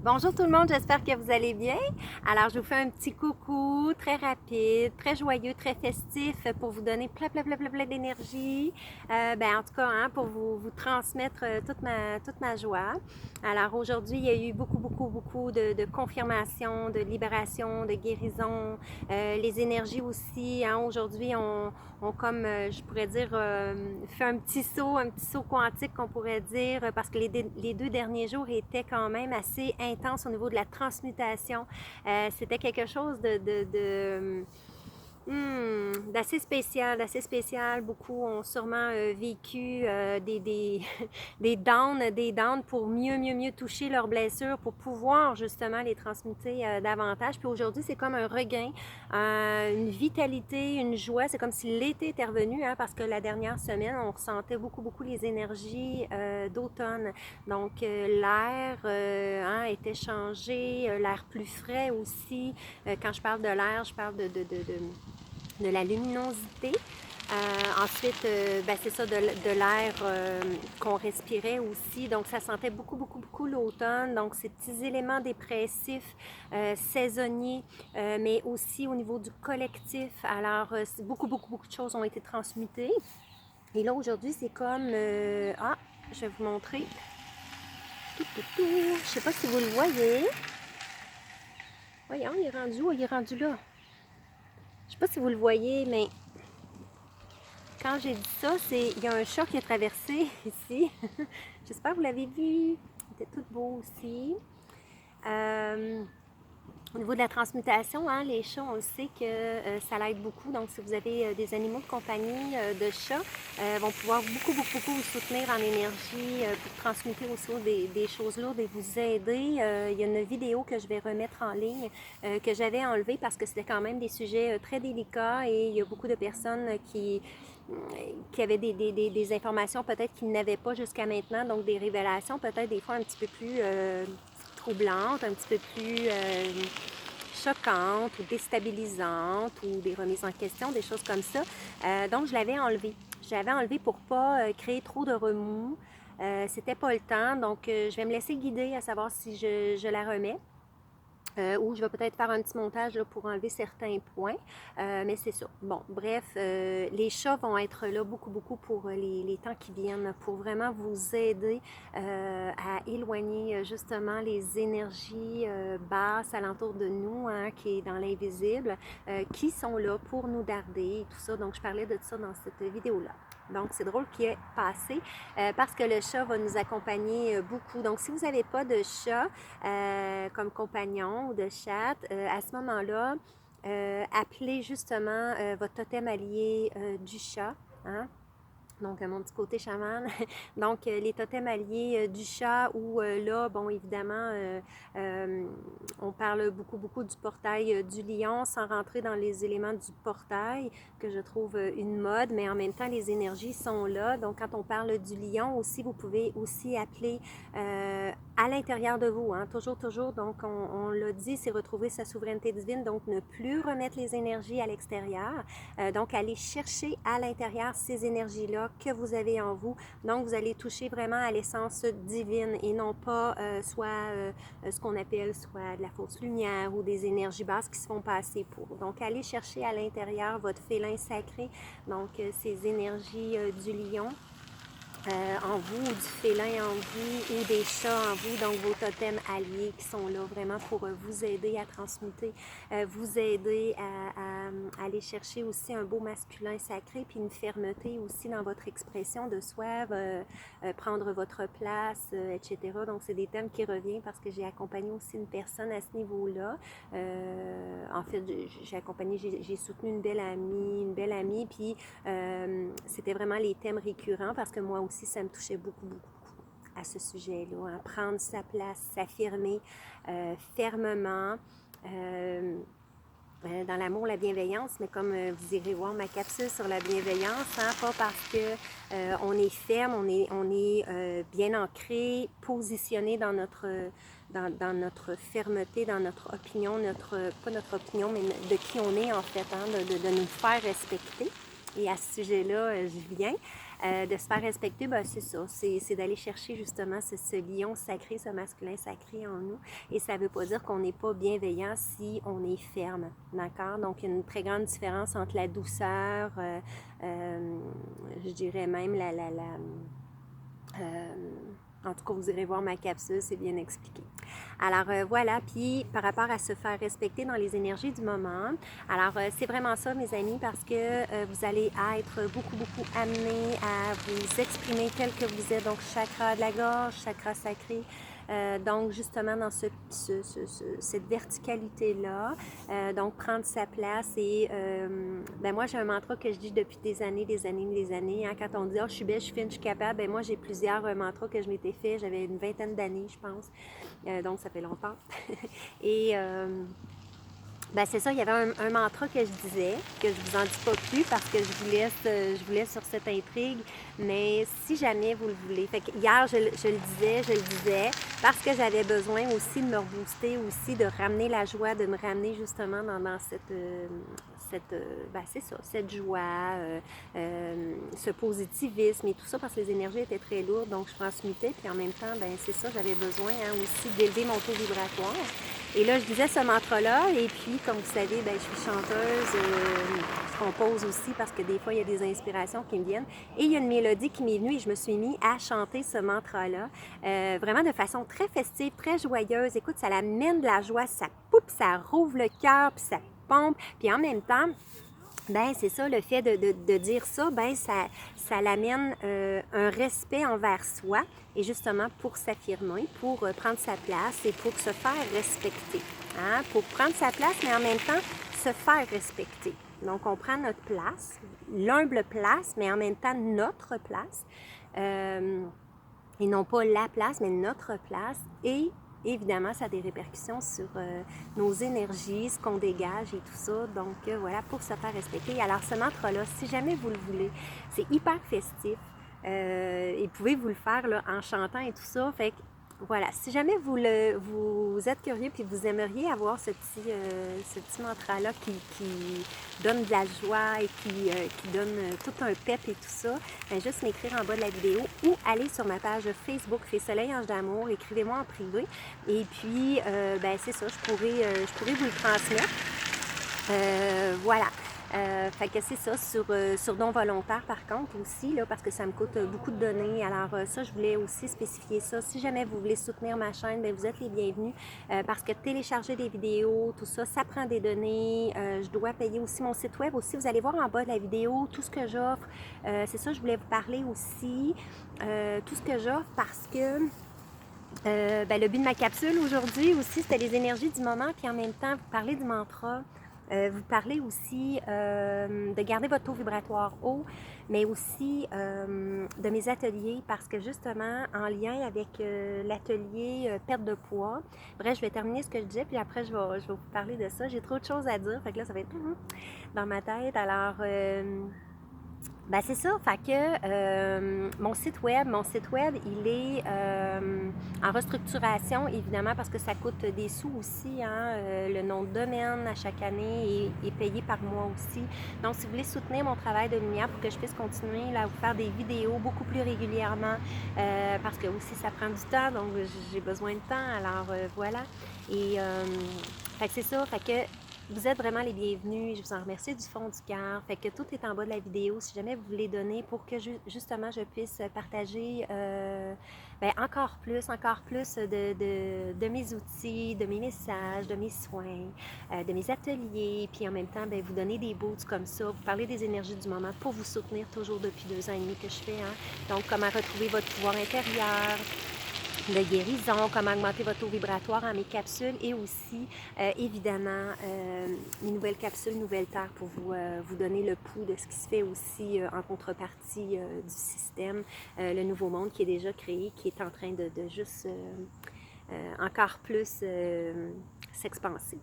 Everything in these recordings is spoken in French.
Bonjour tout le monde, j'espère que vous allez bien. Alors, je vous fais un petit coucou très rapide, très joyeux, très festif pour vous donner plein d'énergie. En tout cas, hein, pour vous transmettre toute ma joie. Alors, aujourd'hui, il y a eu beaucoup de confirmations, de libération, de guérison. Les énergies aussi, hein, aujourd'hui, on comme, je pourrais dire, fait un petit saut quantique qu'on pourrait dire, parce que les 2 derniers jours étaient quand même assez intenses au niveau de la transmutation. C'était quelque chose d'assez spécial. Beaucoup ont sûrement vécu des downs pour mieux toucher leurs blessures, pour pouvoir justement les transmuter davantage. Puis aujourd'hui, c'est comme un regain, une vitalité, une joie. C'est comme si l'été était revenu, hein, parce que la dernière semaine, on ressentait beaucoup les énergies d'automne. Donc, l'air hein, était changé, l'air plus frais aussi. Quand je parle de l'air, je parle de la luminosité. Ensuite, c'est ça, de l'air qu'on respirait aussi. Donc, ça sentait beaucoup l'automne. Donc, ces petits éléments dépressifs, saisonniers, mais aussi au niveau du collectif. Alors, beaucoup de choses ont été transmutées. Et là, aujourd'hui, c'est comme... je vais vous montrer. Je ne sais pas si vous le voyez. Voyons, il est rendu où? Il est rendu là. Je ne sais pas si vous le voyez, mais quand j'ai dit ça, il y a un chat qui a traversé ici. J'espère que vous l'avez vu. Il était tout beau aussi. Au niveau de la transmutation, hein, les chats, on le sait que ça l'aide beaucoup. Donc, si vous avez des animaux de compagnie, de chats, vont pouvoir beaucoup vous soutenir en énergie pour transmuter aussi des choses lourdes et vous aider. Il y a une vidéo que je vais remettre en ligne que j'avais enlevée parce que c'était quand même des sujets très délicats et il y a beaucoup de personnes qui avaient des informations peut-être qu'ils n'avaient pas jusqu'à maintenant, donc des révélations peut-être des fois un petit peu plus troublantes, un petit peu plus choquantes ou déstabilisantes ou des remises en question, des choses comme ça. Donc, je l'avais enlevé. Je l'avais enlevé pour ne pas créer trop de remous. C'était pas le temps, donc je vais me laisser guider à savoir si je la remets. Ou je vais peut-être faire un petit montage là, pour enlever certains points. Mais c'est ça. Bon, bref, les chats vont être là beaucoup pour les temps qui viennent, pour vraiment vous aider à éloigner justement les énergies basses alentour de nous, hein, qui est dans l'invisible, qui sont là pour nous darder et tout ça. Donc, je parlais de ça dans cette vidéo-là. Donc, c'est drôle qu'il ait passé parce que le chat va nous accompagner beaucoup. Donc, si vous n'avez pas de chat comme compagnon ou de chat, à ce moment-là, appelez justement votre totem allié du chat. Hein? Donc, mon petit côté chaman. Donc, les totems alliés du chat où là, bon, évidemment, on parle beaucoup du portail du lion sans rentrer dans les éléments du portail que je trouve une mode, mais en même temps, les énergies sont là. Donc, quand on parle du lion aussi, vous pouvez aussi appeler à l'intérieur de vous, hein, toujours. Donc, on l'a dit, c'est retrouver sa souveraineté divine, donc ne plus remettre les énergies à l'extérieur. Donc, aller chercher à l'intérieur ces énergies-là que vous avez en vous. Donc, vous allez toucher vraiment à l'essence divine et non pas ce qu'on appelle soit de la fausse lumière ou des énergies basses qui se font passer pour. Donc, allez chercher à l'intérieur votre félin sacré, donc ces énergies du lion. En vous, ou du félin en vous, ou des chats en vous, donc vos totems alliés qui sont là vraiment pour vous aider à transmuter, vous aider à aller chercher aussi un beau masculin sacré, puis une fermeté aussi dans votre expression de soi, prendre votre place, etc. Donc, c'est des thèmes qui reviennent parce que j'ai accompagné aussi une personne à ce niveau-là. En fait, j'ai soutenu une belle amie, puis c'était vraiment les thèmes récurrents parce que moi aussi, ça me touchait beaucoup à ce sujet-là. Hein. Prendre sa place, s'affirmer fermement. Dans l'amour, la bienveillance, mais comme vous irez voir ma capsule sur la bienveillance, hein, pas parce que on est ferme, on est bien ancré, positionné dans notre fermeté, dans notre opinion, pas notre opinion, mais de qui on est en fait, hein, de nous faire respecter. Et à ce sujet-là, je viens. de se faire respecter, ben, c'est ça, c'est d'aller chercher justement ce lion sacré, ce masculin sacré en nous. Et ça ne veut pas dire qu'on n'est pas bienveillant si on est ferme, d'accord? Donc, il y a une très grande différence entre la douceur, je dirais même en tout cas, vous irez voir ma capsule, c'est bien expliqué. Alors voilà, puis par rapport à se faire respecter dans les énergies du moment, alors c'est vraiment ça mes amis parce que vous allez être beaucoup amenés à vous exprimer tel que vous êtes, donc chakra de la gorge, chakra sacré. Donc justement dans cette verticalité-là, donc prendre sa place et ben moi j'ai un mantra que je dis depuis des années, hein, quand on dit « oh, je suis belle, je suis fine, je suis capable », ben moi j'ai plusieurs mantras que je m'étais fait, j'avais une vingtaine d'années je pense, donc ça fait longtemps. Et ben c'est ça, il y avait un mantra que je disais, que je vous en dis pas plus parce que je vous laisse sur cette intrigue, mais si jamais vous le voulez. Fait que hier, je le disais, parce que j'avais besoin aussi de me rebooster, aussi de ramener la joie, de me ramener justement dans ben c'est ça, cette joie, ce positivisme et tout ça, parce que les énergies étaient très lourdes, donc je transmutais, puis en même temps, ben c'est ça, j'avais besoin aussi d'élever mon taux vibratoire. Et là, je disais ce mantra-là, et puis, comme vous savez, ben, je suis chanteuse, je compose aussi parce que des fois, il y a des inspirations qui me viennent. Et il y a une mélodie qui m'est venue et je me suis mis à chanter ce mantra-là, vraiment de façon très festive, très joyeuse. Écoute, ça l'amène de la joie, ça poupe, ça rouvre le cœur, puis ça pompe. Puis en même temps, ben c'est ça, le fait de dire ça, ben ça l'amène un respect envers soi et justement pour s'affirmer, pour prendre sa place et pour se faire respecter. Hein? Pour prendre sa place, mais en même temps se faire respecter. Donc on prend notre place, l'humble place, mais en même temps notre place. Et non pas la place, mais notre place. Et évidemment, ça a des répercussions sur nos énergies, ce qu'on dégage et tout ça. Donc, voilà, pour se faire respecter. Alors, ce mantra-là, si jamais vous le voulez, c'est hyper festif. Et vous pouvez vous le faire là, en chantant et tout ça. Fait que, voilà, si jamais vous êtes curieux et vous aimeriez avoir ce petit mantra-là qui donne de la joie et qui donne tout un pep et tout ça, bien, juste m'écrire en bas de la vidéo ou aller sur ma page Facebook Fée Soleil Ange d'Amour, écrivez-moi en privé et puis ben, c'est ça, je pourrais vous le transmettre. Voilà. Fait que c'est ça, sur don volontaire par contre aussi, là, parce que ça me coûte beaucoup de données. Alors ça, je voulais aussi spécifier ça. Si jamais vous voulez soutenir ma chaîne, bien, vous êtes les bienvenus parce que télécharger des vidéos, tout ça, ça prend des données. Je dois payer aussi mon site web aussi. Vous allez voir en bas de la vidéo tout ce que j'offre. C'est ça, je voulais vous parler aussi. Tout ce que j'offre parce que ben, le but de ma capsule aujourd'hui aussi, c'était les énergies du moment, puis en même temps, vous parlez du mantra. Vous parlez aussi de garder votre taux vibratoire haut, mais aussi de mes ateliers parce que justement, en lien avec l'atelier perte de poids, bref, je vais terminer ce que je disais, puis après, je vais vous parler de ça. J'ai trop de choses à dire, fait que là, ça va être dans ma tête. Alors, ben c'est ça, fait que mon site web, il est en restructuration, évidemment, parce que ça coûte des sous aussi, hein, le nom de domaine à chaque année est payé par mois aussi. Donc, si vous voulez soutenir mon travail de lumière pour que je puisse continuer là, à vous faire des vidéos beaucoup plus régulièrement, parce que aussi ça prend du temps, donc j'ai besoin de temps, alors voilà. Et fait que c'est ça, fait que vous êtes vraiment les bienvenus, je vous en remercie du fond du cœur. Fait que tout est en bas de la vidéo si jamais vous voulez donner pour que justement je puisse partager ben, encore plus de mes outils, de mes messages, de mes soins, de mes ateliers, puis en même temps ben, vous donner des boosts comme ça, vous parler des énergies du moment pour vous soutenir toujours depuis 2 ans et demi que je fais. Hein? Donc comment retrouver votre pouvoir intérieur, de guérison, comment augmenter votre taux vibratoire en mes capsules et aussi, évidemment, mes nouvelles capsules, Nouvelle Terre pour vous donner le pouls de ce qui se fait aussi en contrepartie du système, le Nouveau Monde qui est déjà créé, qui est en train de juste encore plus s'expanser.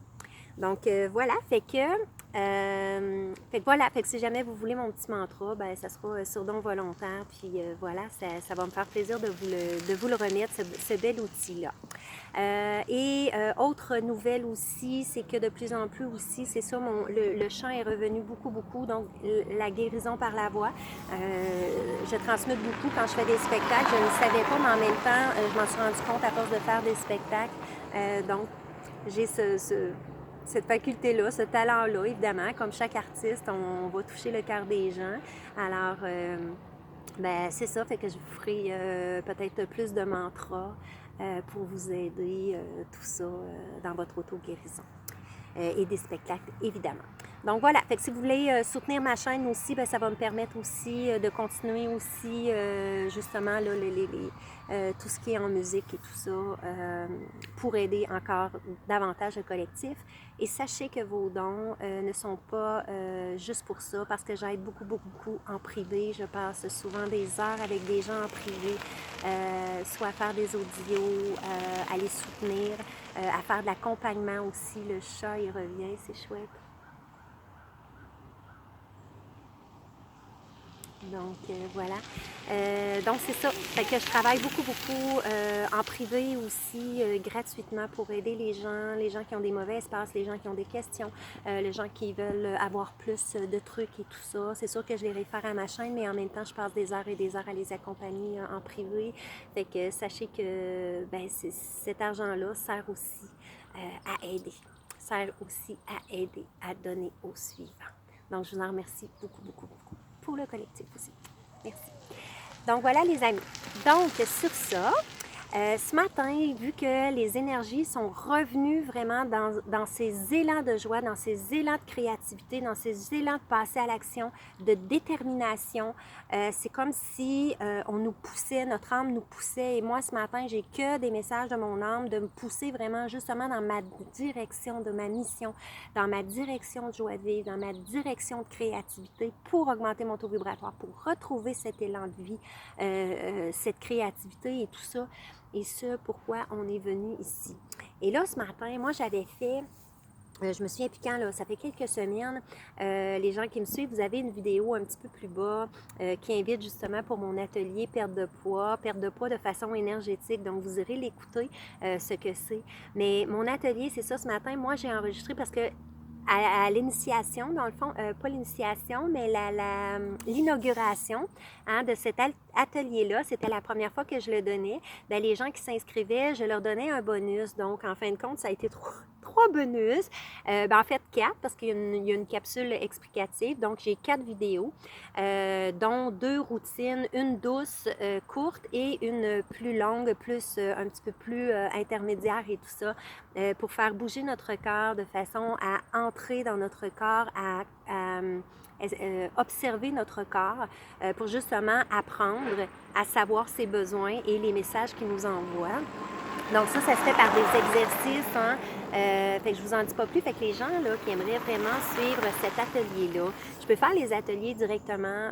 Donc voilà, fait que voilà, fait que si jamais vous voulez mon petit mantra, ben ça sera sur don volontaire, puis voilà, ça va me faire plaisir de vous le remettre, ce bel outil-là. Autre nouvelle aussi, c'est que de plus en plus aussi, c'est ça, le chant est revenu beaucoup, beaucoup, donc la guérison par la voix. Je transmets beaucoup quand je fais des spectacles. Je ne le savais pas, mais en même temps, je m'en suis rendu compte à force de faire des spectacles. Donc, j'ai cette faculté-là, ce talent-là, évidemment. Comme chaque artiste, on va toucher le cœur des gens. Alors, ben, c'est ça, fait que je vous ferai peut-être plus de mantras pour vous aider, tout ça, dans votre auto-guérison. Et des spectacles, évidemment. Donc voilà, fait que si vous voulez soutenir ma chaîne aussi, ben, ça va me permettre aussi de continuer aussi justement là, tout ce qui est en musique et tout ça pour aider encore davantage le collectif. Et sachez que vos dons ne sont pas juste pour ça, parce que j'aide beaucoup, beaucoup, beaucoup en privé. Je passe souvent des heures avec des gens en privé, soit à faire des audios, à les soutenir, à faire de l'accompagnement aussi. Le chat, il revient, c'est chouette. Donc, voilà. Donc, c'est ça. Fait que je travaille beaucoup, beaucoup en privé aussi, gratuitement pour aider les gens qui ont des mauvais espaces, les gens qui ont des questions, les gens qui veulent avoir plus de trucs et tout ça. C'est sûr que je les réfère à ma chaîne, mais en même temps, je passe des heures et des heures à les accompagner en privé. Fait que sachez que ben, cet argent-là sert aussi à aider. Sert aussi à aider, à donner aux suivants. Donc, je vous en remercie beaucoup, beaucoup, beaucoup pour le collectif aussi. Merci. Donc, voilà les amis. Donc, sur ça, ce matin, vu que les énergies sont revenues vraiment dans ces élans de joie, dans ces élans de créativité, dans ces élans de passer à l'action, de détermination, c'est comme si on nous poussait, notre âme nous poussait. Et moi, ce matin, j'ai que des messages de mon âme de me pousser vraiment justement dans ma direction de ma mission, dans ma direction de joie de vivre, dans ma direction de créativité pour augmenter mon taux vibratoire, pour retrouver cet élan de vie, cette créativité et tout ça. Et ce, pourquoi on est venu ici. Et là, ce matin, moi, j'avais fait, je me souviens plus quand, là, ça fait quelques semaines, les gens qui me suivent, vous avez une vidéo un petit peu plus bas qui invite justement pour mon atelier perte de poids de façon énergétique. Donc, vous irez l'écouter, ce que c'est. Mais mon atelier, c'est ça, ce matin, moi, j'ai enregistré parce que à l'initiation, dans le fond, pas l'initiation, mais l'inauguration de cet atelier-là, c'était la première fois que je le donnais. Bien, les gens qui s'inscrivaient, je leur donnais un bonus. Donc, en fin de compte, ça a été trois bonus. En fait, 4, parce qu'il y a une capsule explicative. Donc, j'ai 4 vidéos, dont 2 routines, une douce, courte, et une plus longue, plus un petit peu plus intermédiaire et tout ça, pour faire bouger notre corps de façon à entrer dans notre corps, à observer notre corps pour justement apprendre à savoir ses besoins et les messages qu'il nous envoie. Donc ça se fait par des exercices, hein? Fait que je vous en dis pas plus. Fait que les gens là, qui aimeraient vraiment suivre cet atelier-là, je peux faire les ateliers directement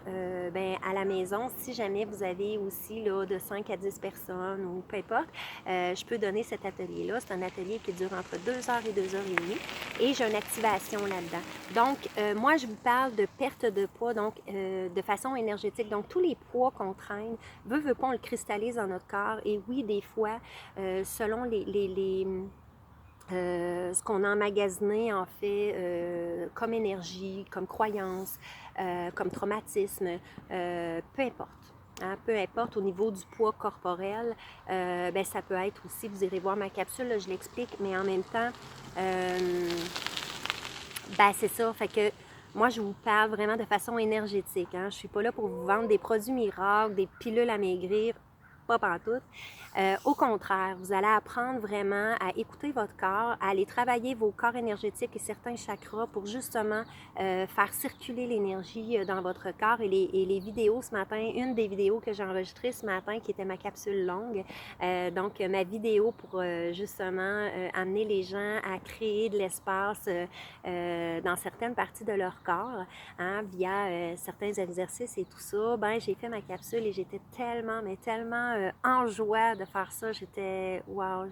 à la maison. Si jamais vous avez aussi là, de 5 à 10 personnes ou peu importe, je peux donner cet atelier-là. C'est un atelier qui dure entre 2 heures et 2 heures et demie. Et j'ai une activation là-dedans. Donc, moi, je vous parle de perte de poids, donc de façon énergétique. Donc, tous les poids qu'on traîne, veut pas, on le cristallise dans notre corps. Et oui, des fois, selon ce qu'on a emmagasiné en fait comme énergie, comme croyance, comme traumatisme, peu importe. Hein, peu importe au niveau du poids corporel, ça peut être aussi, vous irez voir ma capsule, là, je l'explique, mais en même temps, c'est ça, fait que moi, je vous parle vraiment de façon énergétique. Hein. Je ne suis pas là pour vous vendre des produits miracles, des pilules à maigrir, pas pantoute. Au contraire, vous allez apprendre vraiment à écouter votre corps, à aller travailler vos corps énergétiques et certains chakras pour justement faire circuler l'énergie dans votre corps. Et les vidéos ce matin, une des vidéos que j'ai enregistrées ce matin, qui était ma capsule longue, donc ma vidéo pour justement amener les gens à créer de l'espace dans certaines parties de leur corps, hein, via certains exercices et tout ça, j'ai fait ma capsule et j'étais tellement, mais tellement en joie de faire ça. J'étais, wow,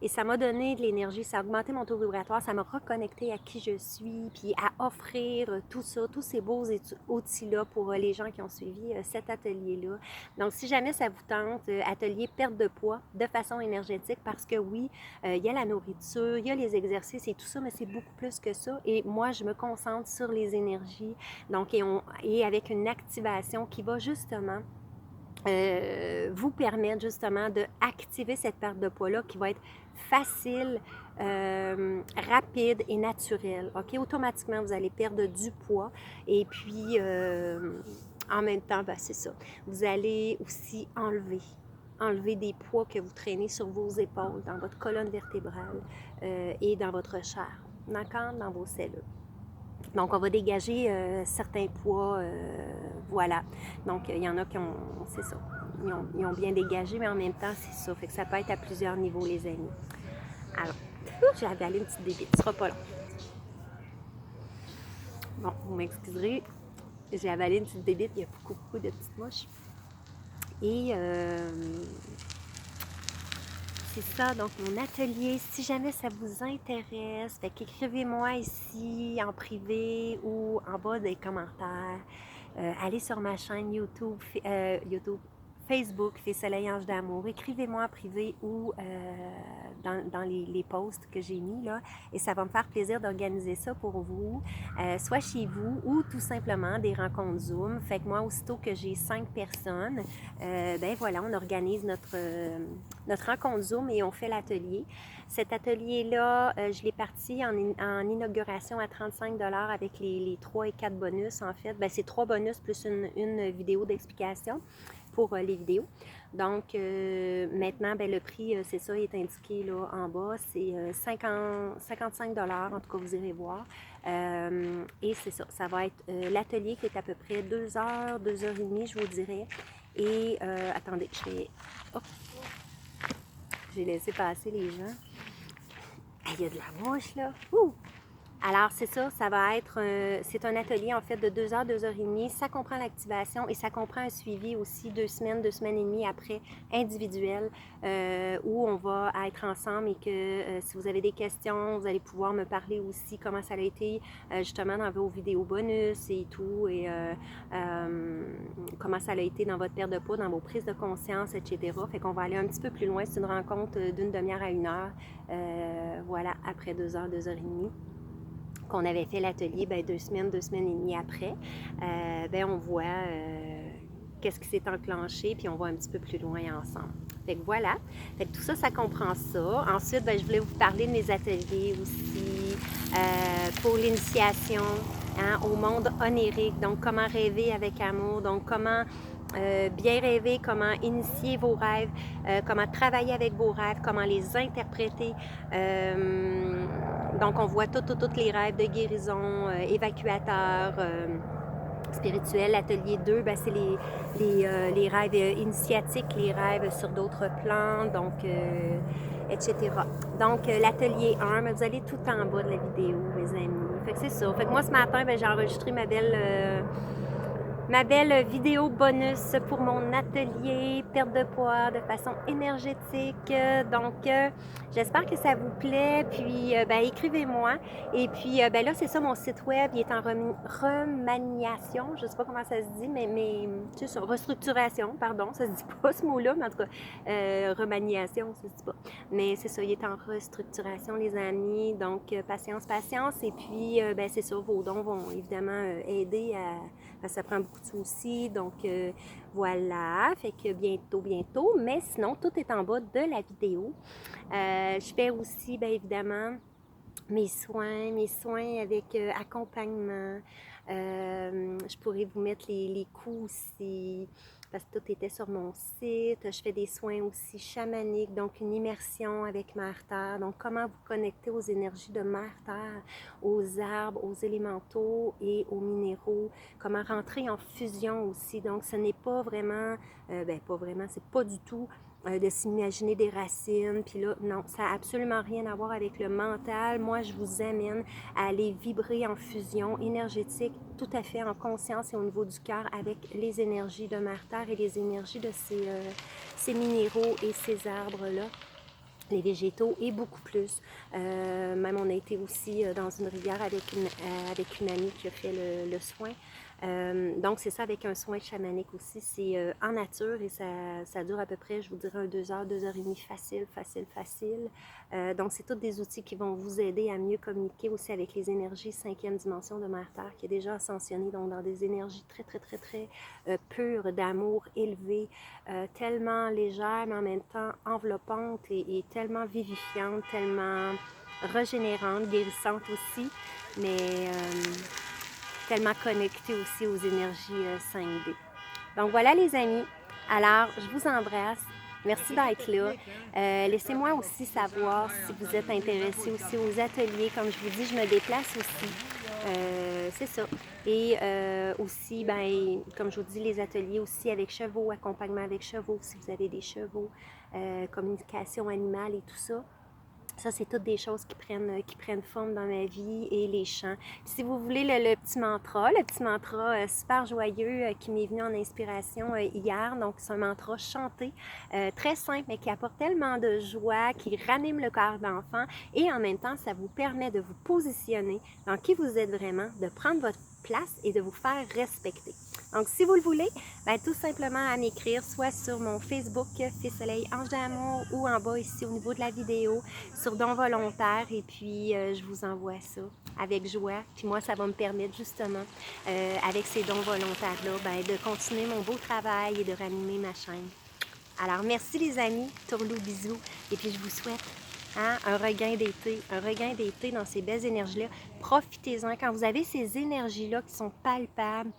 Et ça m'a donné de l'énergie, ça a augmenté mon taux vibratoire, ça m'a reconnecté à qui je suis, puis à offrir tout ça, tous ces beaux outils-là pour les gens qui ont suivi cet atelier-là. Donc, si jamais ça vous tente, atelier perte de poids de façon énergétique, parce que oui, il y a la nourriture, il y a les exercices et tout ça, mais c'est beaucoup plus que ça. Et moi, je me concentre sur les énergies, donc, et avec une activation qui va justement vous permettre justement d'activer cette perte de poids-là qui va être facile, rapide et naturelle. OK? Automatiquement, vous allez perdre du poids et puis en même temps, ben, c'est ça. Vous allez aussi enlever des poids que vous traînez sur vos épaules, dans votre colonne vertébrale et dans votre chair, d'accord? Dans vos cellules. Donc, on va dégager certains poids, voilà. Donc, il y en a qui ont, c'est ça, ils ont bien dégagé, mais en même temps, c'est ça. Fait que ça peut être à plusieurs niveaux, les amis. Alors, j'ai avalé une petite bébite, ce sera pas long. Bon, vous m'excuserez, j'ai avalé une petite bébite, il y a beaucoup de petites mouches. Et c'est ça, donc mon atelier, si jamais ça vous intéresse, fait qu'écrivez-moi ici en privé ou en bas des commentaires. Allez sur ma chaîne YouTube, Facebook, Fée Soleil Ange d'Amour. Écrivez-moi en privé ou dans les posts que j'ai mis là. Et ça va me faire plaisir d'organiser ça pour vous, soit chez vous ou tout simplement des rencontres Zoom. Fait que moi, aussitôt que j'ai 5 personnes, ben voilà, on organise notre rencontre Zoom et on fait l'atelier. Cet atelier-là, je l'ai parti en inauguration à 35$ avec les 3 et 4 bonus. En fait, ben, c'est 3 bonus plus une vidéo d'explication pour les vidéos. Donc, maintenant, ben, le prix, c'est ça, il est indiqué là en bas. C'est 55$. En tout cas, vous irez voir. Et c'est ça. Ça va être l'atelier qui est à peu près 2 heures, 2 heures et demie, je vous dirais. Et, attendez, je vais... Oh. J'ai laissé passer les gens. Il y a de la mouche, là. Ouh! Alors, c'est ça, ça va être, c'est un atelier en fait de 2 heures, 2 heures et demie. Ça comprend l'activation et ça comprend un suivi aussi 2 semaines et demie après, individuel, où on va être ensemble et que si vous avez des questions, vous allez pouvoir me parler aussi comment ça a été justement dans vos vidéos bonus et tout, et comment ça a été dans votre perte de poids, dans vos prises de conscience, etc. Fait qu'on va aller un petit peu plus loin. C'est une rencontre d'une demi-heure à 1 heure, voilà, après 2 heures, 2 heures et demie. Qu'on avait fait l'atelier, ben, 2 semaines et demie après, ben, on voit qu'est-ce qui s'est enclenché, puis on va un petit peu plus loin ensemble. Fait que voilà, fait que tout ça, ça comprend ça. Ensuite, ben, je voulais vous parler de mes ateliers aussi pour l'initiation au monde onirique. Donc, comment rêver avec amour, donc comment bien rêver, comment initier vos rêves, comment travailler avec vos rêves, comment les interpréter. Donc, on voit tous les rêves de guérison, évacuateurs, spirituels. L'atelier 2, ben, c'est les rêves initiatiques, les rêves sur d'autres plans, donc, etc. Donc, l'atelier 1, ben, vous allez tout en bas de la vidéo, mes amis. Fait que c'est ça. Fait que moi, ce matin, ben, j'ai enregistré ma belle vidéo bonus pour mon atelier perte de poids de façon énergétique. Donc, j'espère que ça vous plaît. Puis, ben, écrivez-moi. Et puis, ben là, c'est ça, mon site web, il est en remaniation. Je ne sais pas comment ça se dit, mais c'est ça, restructuration, pardon. Ça se dit pas ce mot-là, mais en tout cas, remaniation, ça se dit pas. Mais c'est ça, il est en restructuration, les amis. Donc, patience. Et puis, ben, c'est ça, vos dons vont évidemment aider à... Ça prend beaucoup de soucis, donc voilà, fait que bientôt, mais sinon, tout est en bas de la vidéo. Je fais aussi, bien évidemment, mes soins avec accompagnement. Je pourrais vous mettre les coûts aussi, parce que tout était sur mon site. Je fais des soins aussi chamaniques, donc une immersion avec Mère Terre. Donc, comment vous connecter aux énergies de Mère Terre, aux arbres, aux élémentaux et aux minéraux. Comment rentrer en fusion aussi. Donc, ce n'est pas vraiment, c'est pas du tout de s'imaginer des racines, puis là, non, ça n'a absolument rien à voir avec le mental. Moi, je vous amène à aller vibrer en fusion énergétique, tout à fait en conscience et au niveau du cœur avec les énergies de Mère Terre et les énergies de ces minéraux et ces arbres-là. les végétaux et beaucoup plus. Même on a été aussi dans une rivière avec une amie qui a fait le soin. Donc c'est ça avec un soin chamanique aussi. C'est en nature et ça dure à peu près, je vous dirais, 2 heures, 2 heures et demie facile, facile, facile. Donc c'est tous des outils qui vont vous aider à mieux communiquer aussi avec les énergies 5e dimension de Mère Terre qui est déjà ascensionnée, donc dans des énergies très, très, très, très pures d'amour élevé, tellement légère mais en même temps enveloppante et tellement vivifiante, tellement régénérante, guérissante aussi, mais tellement connectée aussi aux énergies 5D. Donc voilà les amis, alors je vous embrasse. Merci d'être là. Laissez-moi aussi savoir si vous êtes intéressés aussi aux ateliers. Comme je vous dis, je me déplace aussi. C'est ça. Et aussi, ben, comme je vous dis, les ateliers aussi avec chevaux, accompagnement avec chevaux, si vous avez des chevaux, communication animale et tout ça. Ça, c'est toutes des choses qui prennent forme dans ma vie et les chants. Puis si vous voulez le petit mantra super joyeux qui m'est venu en inspiration hier. Donc, c'est un mantra chanté, très simple, mais qui apporte tellement de joie, qui ranime le cœur d'enfant et en même temps, ça vous permet de vous positionner dans qui vous êtes vraiment, de prendre votre place et de vous faire respecter. Donc, si vous le voulez, ben, tout simplement à m'écrire, soit sur mon Facebook, Fille Soleil Ange d'amour, ou en bas ici au niveau de la vidéo, sur Don Volontaire, et puis je vous envoie ça avec joie. Puis moi, ça va me permettre justement, avec ces dons volontaires-là, ben, de continuer mon beau travail et de ranimer ma chaîne. Alors, merci les amis, tourlou, bisous, et puis je vous souhaite un regain d'été dans ces belles énergies-là. Profitez-en. Quand vous avez ces énergies-là qui sont palpables,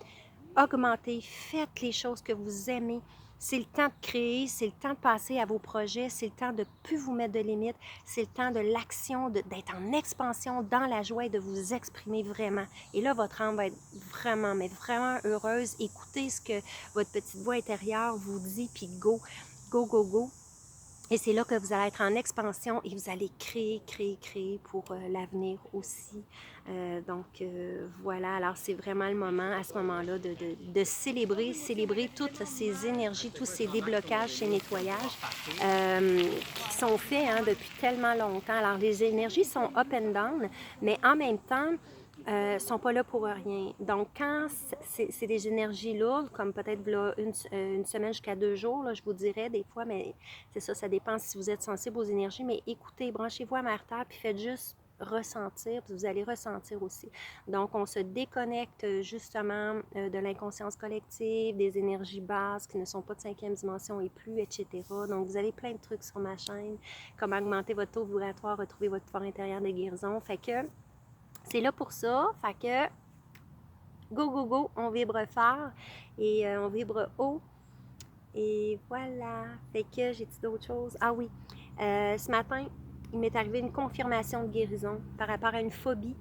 augmentez, faites les choses que vous aimez. C'est le temps de créer, c'est le temps de passer à vos projets, c'est le temps de ne plus vous mettre de limites, c'est le temps de l'action, d'être en expansion, dans la joie et de vous exprimer vraiment. Et là, votre âme va être vraiment, mais vraiment heureuse. Écoutez ce que votre petite voix intérieure vous dit, puis go, go, go, go. Et c'est là que vous allez être en expansion et vous allez créer, créer, créer pour l'avenir aussi. Voilà, alors c'est vraiment le moment, à ce moment-là, de célébrer toutes ces énergies, tous ces déblocages, ces nettoyages qui sont faits depuis tellement longtemps. Alors les énergies sont up and down, mais en même temps, sont pas là pour rien. Donc, quand c'est des énergies lourdes, comme peut-être une semaine jusqu'à 2 jours, là, je vous dirais des fois, mais c'est ça, ça dépend si vous êtes sensible aux énergies, mais écoutez, branchez-vous à Mère Terre, puis faites juste ressentir, puis vous allez ressentir aussi. Donc, on se déconnecte justement de l'inconscience collective, des énergies basses qui ne sont pas de 5e dimension et plus, etc. Donc, vous avez plein de trucs sur ma chaîne, comment augmenter votre taux vibratoire, retrouver votre pouvoir intérieur de guérison. Fait que c'est là pour ça. Fait que go, go, go, on vibre fort et on vibre haut. Et voilà. Fait que j'ai dit d'autres choses. Ah oui, ce matin, il m'est arrivé une confirmation de guérison par rapport à une phobie.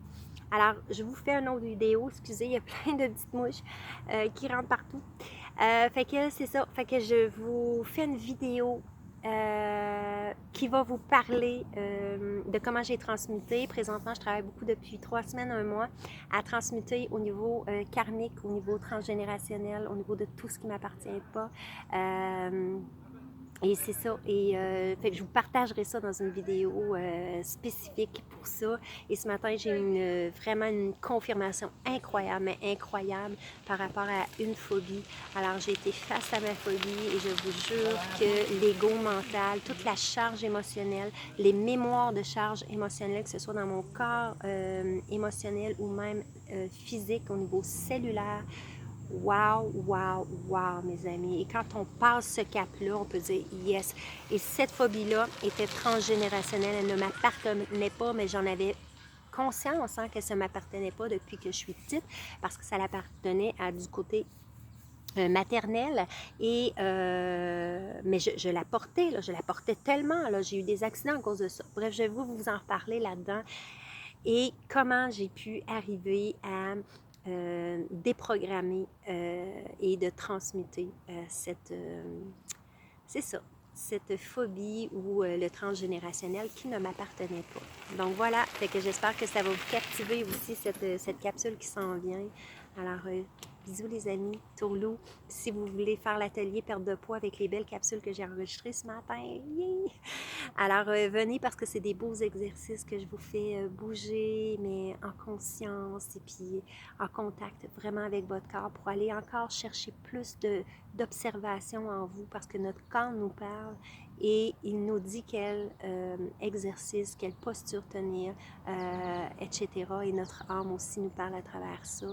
Alors, je vous fais une autre vidéo. Excusez, il y a plein de petites mouches qui rentrent partout. Fait que c'est ça. Fait que je vous fais une vidéo qui va vous parler de comment j'ai transmuté. Présentement, je travaille beaucoup depuis 3 semaines, 1 mois, à transmuter au niveau karmique, au niveau transgénérationnel, au niveau de tout ce qui ne m'appartient pas. Et c'est ça. Et fait que je vous partagerai ça dans une vidéo spécifique pour ça. Et ce matin, j'ai vraiment une confirmation incroyable, mais incroyable par rapport à une phobie. Alors, j'ai été face à ma phobie et je vous jure que l'ego mental, toute la charge émotionnelle, les mémoires de charge émotionnelle, que ce soit dans mon corps émotionnel ou même physique, au niveau cellulaire, wow, wow, wow, mes amis. Et quand on passe ce cap-là, on peut dire yes. Et cette phobie-là était transgénérationnelle. Elle ne m'appartenait pas, mais j'en avais conscience que ça ne m'appartenait pas depuis que je suis petite, parce que ça l'appartenait à du côté maternelle. Et mais je la portais, là, je la portais tellement. Là, j'ai eu des accidents à cause de ça. Bref, je vais vous en reparler là-dedans. Et comment j'ai pu arriver à déprogrammer et de transmuter c'est ça, cette phobie ou le transgénérationnel qui ne m'appartenait pas. Donc voilà, fait que j'espère que ça va vous captiver aussi cette capsule qui s'en vient. Alors, Bisous les amis, Tourlou. Si vous voulez faire l'atelier perte de poids avec les belles capsules que j'ai enregistrées ce matin, yeah! Alors venez parce que c'est des beaux exercices que je vous fais bouger, mais en conscience et puis en contact vraiment avec votre corps pour aller encore chercher plus d'observation en vous parce que notre corps nous parle et il nous dit quel exercice, quelle posture tenir, etc. Et notre âme aussi nous parle à travers ça.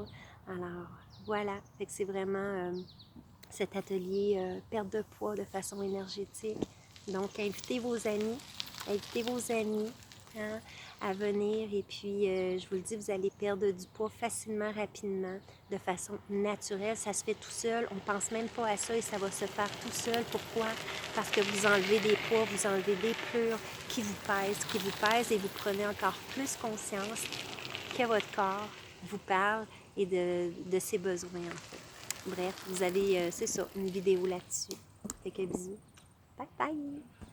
Alors voilà, fait que c'est vraiment cet atelier perte de poids de façon énergétique. Donc invitez vos amis hein, à venir et puis je vous le dis, vous allez perdre du poids facilement, rapidement, de façon naturelle. Ça se fait tout seul, on ne pense même pas à ça et ça va se faire tout seul. Pourquoi? Parce que vous enlevez des poids, vous enlevez des pleurs qui vous pèsent et vous prenez encore plus conscience que votre corps vous parle et de ses besoins en fait. Bref, vous avez, c'est ça, une vidéo là-dessus. Fait que bisous. Bye bye!